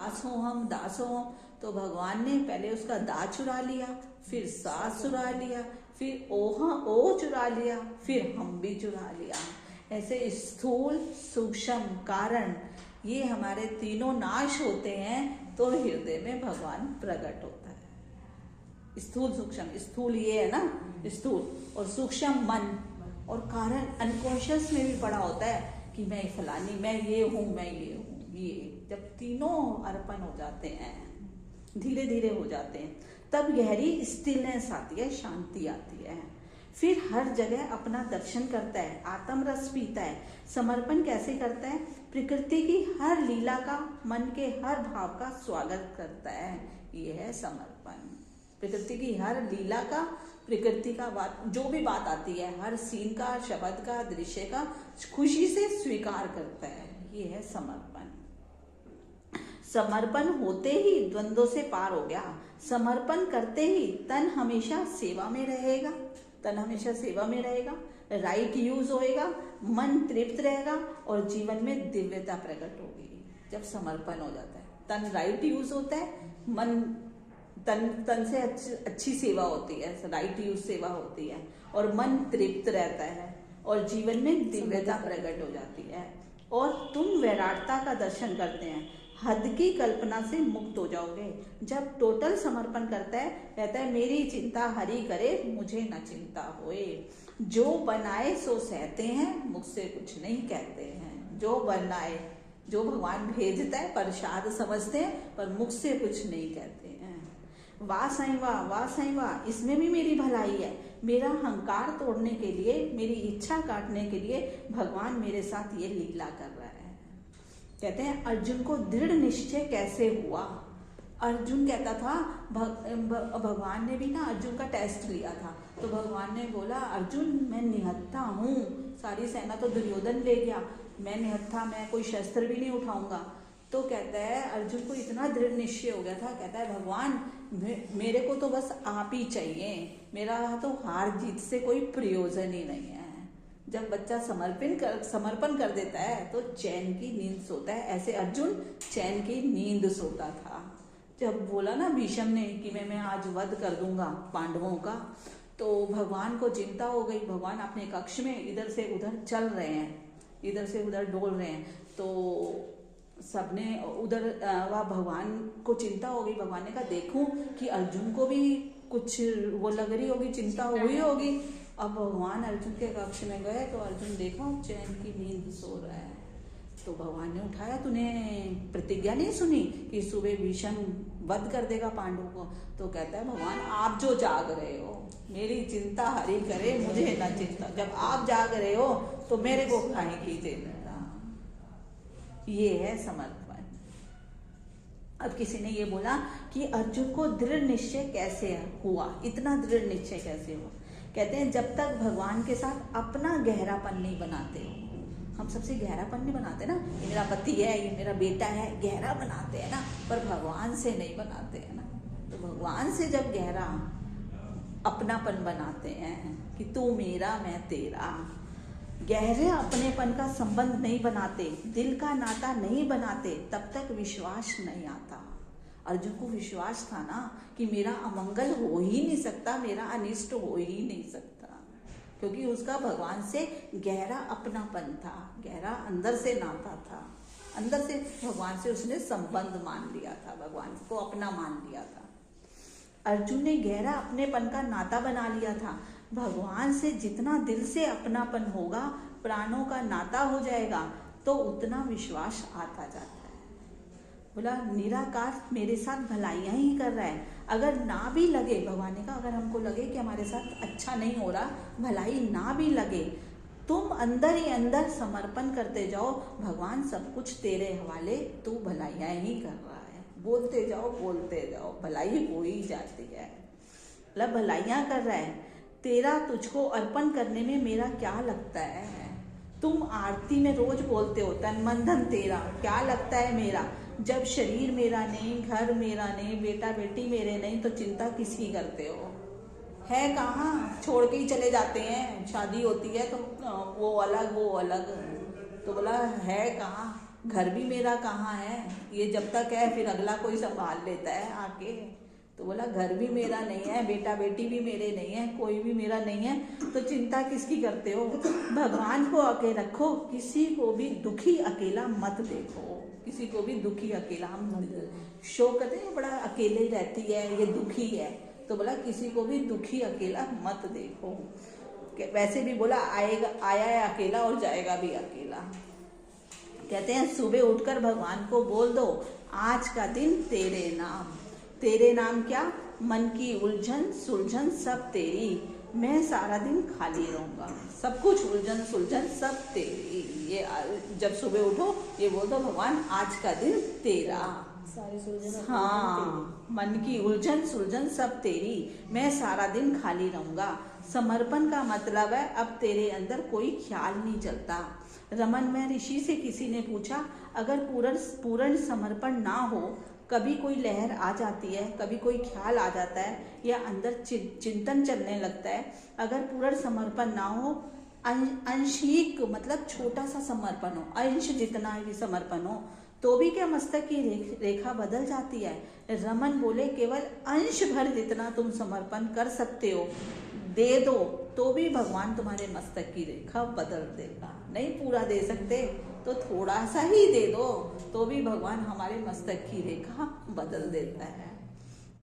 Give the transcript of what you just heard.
दास हो हम, दास हो हम। तो भगवान ने पहले उसका दा चुरा लिया, फिर सा चुरा लिया, फिर ओ चुरा लिया, फिर हम भी चुरा लिया। ऐसे स्थूल सूक्ष्म कारण ये हमारे तीनों नाश होते हैं तो हृदय में भगवान प्रकट होता है। स्थूल सूक्ष्म, स्थूल ये है ना स्थूल, और सूक्ष्म मन, और कारण अनकॉन्शियस में भी पड़ा होता है कि मैं फलानी, मैं ये हूँ, मैं ये हूँ। ये जब तीनों अर्पण हो जाते हैं, धीरे धीरे हो जाते हैं, तब गहरी स्टिलनेस आती है, शांति आती है। फिर हर जगह अपना दर्शन करता है, आत्म रस पीता है। समर्पण कैसे करता है? प्रकृति की हर लीला का, मन के हर भाव का स्वागत करता है। ये है समर्पण। प्रकृति की हर लीला का, प्रकृति का बात, जो भी बात आती है, हर सीन का, शब्द का, दृश्य का खुशी से स्वीकार करता है। ये है समर्पण। समर्पण होते ही द्वंद्वों से पार हो गया। समर्पण करते ही तन हमेशा सेवा में रहेगा, तन हमेशा सेवा में रहेगा, राइट यूज होएगा, मन तृप्त रहेगा और जीवन में दिव्यता प्रकट होगी। जब समर्पण हो जाता है, तन राइट यूज होता है, मन तन से अच्छी सेवा होती है, राइट यूज सेवा होती है, और मन तृप्त रहता है और जीवन में दिव्यता प्रकट हो जाती है। और तुम वैराटता का दर्शन करते हैं, हद की कल्पना से मुक्त हो जाओगे। जब टोटल समर्पण करता है, कहता है मेरी चिंता हरि करे, मुझे न चिंता होए। जो बनाए सो सहते हैं, मुझसे कुछ नहीं कहते हैं। जो बनाए, जो भगवान भेजता है प्रसाद समझते हैं, पर मुझसे कुछ नहीं कहते हैं। वाह साईं वाह, वाह साईं वाह, इसमें भी मेरी भलाई है। मेरा अहंकार तोड़ने के लिए, मेरी इच्छा काटने के लिए भगवान मेरे साथ ये लीला कर रहा है। कहते हैं अर्जुन को दृढ़ निश्चय कैसे हुआ। अर्जुन कहता था, भगवान ने भी ना अर्जुन का टेस्ट लिया था, तो भगवान ने बोला अर्जुन मैं निहत्था हूँ, सारी सेना तो दुर्योधन ले गया, मैं निहत्था, मैं कोई शस्त्र भी नहीं उठाऊंगा। तो कहता है अर्जुन को इतना दृढ़ निश्चय हो गया था, कहता है भगवान मेरे को तो बस आप ही चाहिए, मेरा तो हार जीत से कोई प्रयोजन ही नहीं है। जब बच्चा समर्पण कर देता है तो चैन की नींद सोता है। ऐसे अर्जुन चैन की नींद सोता था। जब बोला ना भीष्म ने कि मैं आज वध कर दूंगा पांडवों का, तो भगवान को चिंता हो गई। भगवान अपने कक्ष में इधर से उधर चल रहे हैं, इधर से उधर डोल रहे हैं, तो सबने उधर वह भगवान को चिंता हो गई। भगवान ने कहा देखूं कि अर्जुन को भी कुछ वो लग रही होगी, चिंता हुई होगी। अब भगवान अर्जुन के कक्ष में गए तो अर्जुन देखा चैन की नींद सो रहा है। तो भगवान ने उठाया, तूने प्रतिज्ञा नहीं सुनी कि सुबह भीष्म वध कर देगा पांडवों को? तो कहता है भगवान आप जो जाग रहे हो, मेरी चिंता हरि करे, मुझे न चिंता। जब आप जाग रहे हो तो मेरे को काहे की चिंता। ये है समर्पण। अब किसी ने ये बोला कि अर्जुन को दृढ़ निश्चय कैसे हुआ, इतना दृढ़ निश्चय कैसे हुआ? कहते हैं जब तक भगवान के साथ अपना गहरापन नहीं बनाते हो। हम सबसे गहरापन नहीं बनाते ना, ये मेरा पति है, ये मेरा बेटा है, गहरा बनाते हैं ना, पर भगवान से नहीं बनाते हैं ना। तो भगवान से जब गहरा अपनापन बनाते हैं कि तू मेरा मैं तेरा, गहरे अपनेपन का संबंध नहीं बनाते, दिल का नाता नहीं बनाते, तब तक विश्वास नहीं आता। अर्जुन को विश्वास था ना कि मेरा अमंगल हो ही नहीं सकता, मेरा अनिष्ट हो ही नहीं सकता, क्योंकि उसका भगवान से गहरा अपनापन था, गहरा अंदर से नाता था। अंदर से भगवान से उसने संबंध मान लिया था, भगवान को अपना मान लिया था। अर्जुन ने गहरा अपनेपन का नाता बना लिया था। भगवान से जितना दिल से अपनापन होगा, प्राणों का नाता हो जाएगा, तो उतना विश्वास आता जाता है। बोला निराकार मेरे साथ भलाइयाँ ही कर रहा है। अगर ना भी लगे, भगवान ने कहा अगर हमको लगे कि हमारे साथ अच्छा नहीं हो रहा, भलाई ना भी लगे, तुम अंदर ही अंदर समर्पण करते जाओ, भगवान सब कुछ तेरे हवाले, तू भलाइयाँ ही कर रहा है। बोलते जाओ, भलाई हो ही जाती है। मतलब भलाइयाँ कर रहा है। तेरा तुझको अर्पण करने में मेरा क्या लगता है? तुम आरती में रोज बोलते हो तन मन धन तेरा, क्या लगता है मेरा? जब शरीर मेरा नहीं, घर मेरा नहीं, बेटा बेटी मेरे नहीं, तो चिंता किसकी करते हो? है कहाँ? छोड़ के ही चले जाते हैं। शादी होती है तो वो अलग। तो बोला है कहाँ? घर भी मेरा कहाँ है, ये जब तक है फिर अगला कोई संभाल लेता है आके। तो बोला घर भी मेरा नहीं है, बेटा बेटी भी मेरे नहीं है, कोई भी मेरा नहीं है, तो चिंता किसकी करते हो? भगवान को आके रखो, किसी को भी दुखी अकेला मत देखो, किसी को भी दुखी अकेला। हम शोक करते हैं बड़ा अकेले रहती है, ये दुखी है, तो बोला किसी को भी दुखी अकेला मत देखो। वैसे भी बोला आएगा, आया है अकेला और जाएगा भी अकेला। कहते हैं सुबह उठकर भगवान को बोल दो आज का दिन तेरे नाम। तेरे नाम क्या? मन की उलझन सुलझन सब तेरी, मैं सारा दिन खाली रहूंगा। सब कुछ उलझन सुलझन सब तेरी। ये जब सुबह उठो ये बोल दो भगवान आज का दिन तेरा, सारी सुलझन। हाँ, मन की उलझन सुलझन सब तेरी, मैं सारा दिन खाली रहूंगा। समर्पण का मतलब है अब तेरे अंदर कोई ख्याल नहीं चलता। रमन में ऋषि से किसी ने पूछा अगर पूर्ण समर्पण ना हो, कभी कोई लहर आ जाती है, कभी कोई ख्याल आ जाता है या अंदर चिंतन चलने लगता है, अगर पूर्ण समर्पण ना हो, अंशिक मतलब छोटा सा समर्पण हो, अंश जितना भी समर्पण हो, तो भी क्या मस्तक की रेखा बदल जाती है? रमन बोले केवल अंश भर जितना तुम समर्पण कर सकते हो दे दो, तो भी भगवान तुम्हारे मस्तक की रेखा बदल देगा। नहीं पूरा दे सकते तो थोड़ा सा ही दे दो, तो भी भगवान हमारे मस्तक की रेखा बदल देता है।